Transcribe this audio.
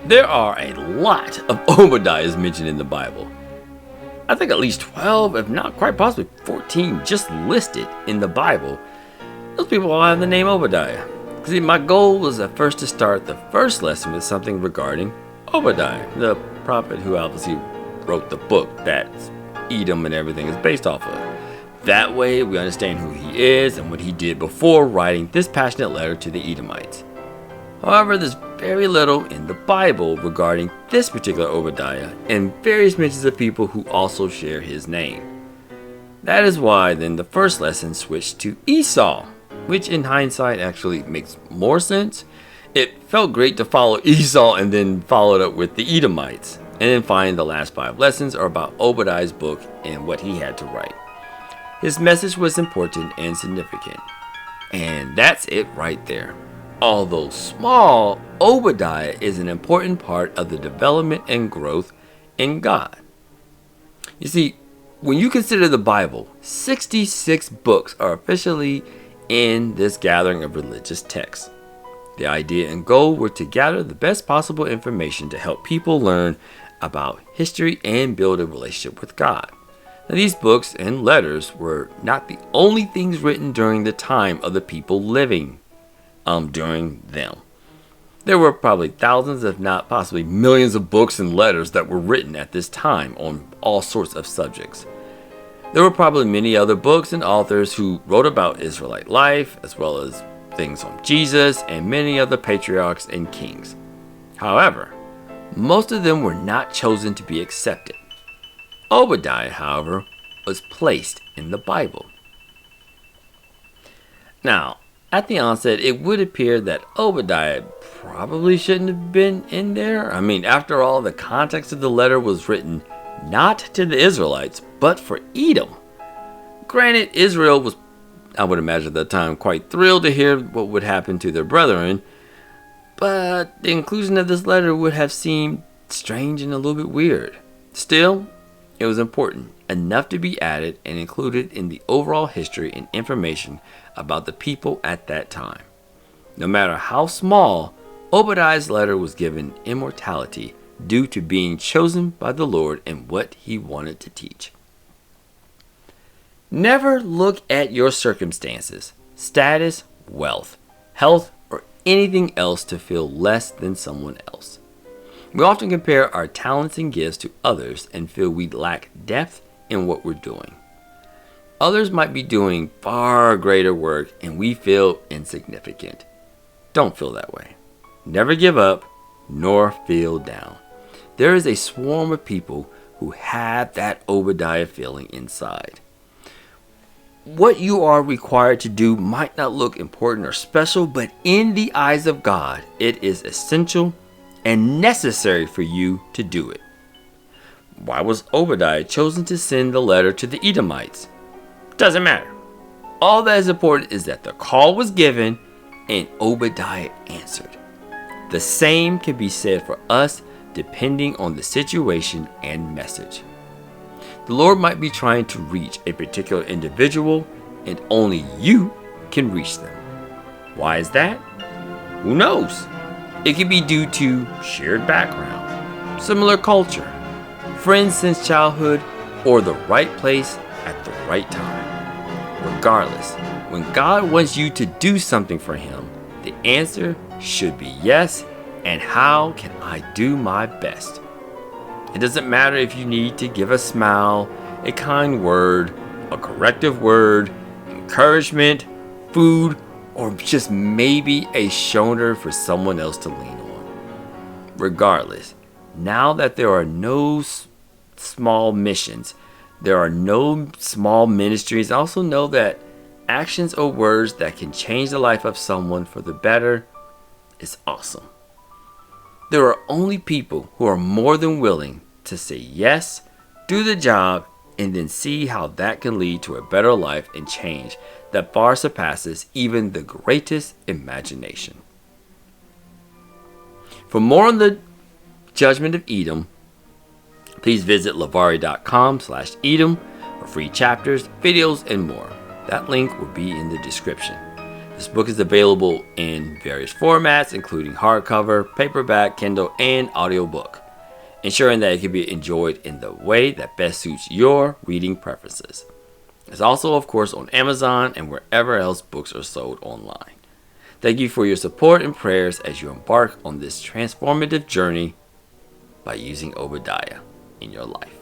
There are a lot of Obadiahs mentioned in the Bible. I think at least 12, if not quite possibly 14, just listed in the Bible. Those people all have the name Obadiah. See, my goal was at first to start the first lesson with something regarding Obadiah, the prophet who obviously wrote the book that Edom and everything is based off of. That way, we understand who he is and what he did before writing this passionate letter to the Edomites. However, there's very little in the Bible regarding this particular Obadiah and various mentions of people who also share his name. That is why then the first lesson switched to Esau, which in hindsight actually makes more sense. It felt great to follow Esau and then follow it up with the Edomites. And then finally the last 5 lessons are about Obadiah's book and what he had to write. His message was important and significant. And that's it right there. Although small, Obadiah is an important part of the development and growth in God. You see, when you consider the Bible, 66 books are officially in this gathering of religious texts. The idea and goal were to gather the best possible information to help people learn about history and build a relationship with God. Now, these books and letters were not the only things written during the time of the people living during them. There were probably thousands, if not possibly millions of books and letters that were written at this time on all sorts of subjects. There were probably many other books and authors who wrote about Israelite life, as well as things on Jesus and many other patriarchs and kings. However, most of them were not chosen to be accepted. Obadiah, however, was placed in the Bible. Now, at the onset, it would appear that Obadiah probably shouldn't have been in there. I mean, after all, the context of the letter was written not to the Israelites, but for Edom. Granted, Israel was, I would imagine at the time, quite thrilled to hear what would happen to their brethren, but the inclusion of this letter would have seemed strange and a little bit weird. Still, it was important enough to be added and included in the overall history and information about the people at that time. No matter how small, Obadiah's letter was given immortality due to being chosen by the Lord and what he wanted to teach. Never look at your circumstances, status, wealth, health, or anything else to feel less than someone else. We often compare our talents and gifts to others and feel we lack depth in what we're doing. Others might be doing far greater work and we feel insignificant. Don't feel that way. Never give up, nor feel down. There is a swarm of people who have that Obadiah feeling inside. What you are required to do might not look important or special, but in the eyes of God, it is essential and necessary for you to do it. Why was Obadiah chosen to send the letter to the Edomites? Doesn't matter. All that is important is that the call was given and Obadiah answered. The same can be said for us depending on the situation and message. The Lord might be trying to reach a particular individual and only you can reach them. Why is that? Who knows? It could be due to shared background, similar culture, friends since childhood, or the right place at the right time. Regardless, when God wants you to do something for Him, the answer should be yes, and how can I do my best? It doesn't matter if you need to give a smile, a kind word, a corrective word, encouragement, food, or just maybe a shoulder for someone else to lean on. Regardless, now that there are no small missions, there are no small ministries, also know that actions or words that can change the life of someone for the better is awesome. There are only people who are more than willing to say yes, do the job, and then see how that can lead to a better life and change that far surpasses even the greatest imagination. For more on the Judgment of Edom, please visit lavari.com/Edom for free chapters, videos, and more. That link will be in the description. This book is available in various formats, including hardcover, paperback, Kindle, and audiobook, ensuring that it can be enjoyed in the way that best suits your reading preferences. It's also, of course, on Amazon and wherever else books are sold online. Thank you for your support and prayers as you embark on this transformative journey by using Obadiah in your life.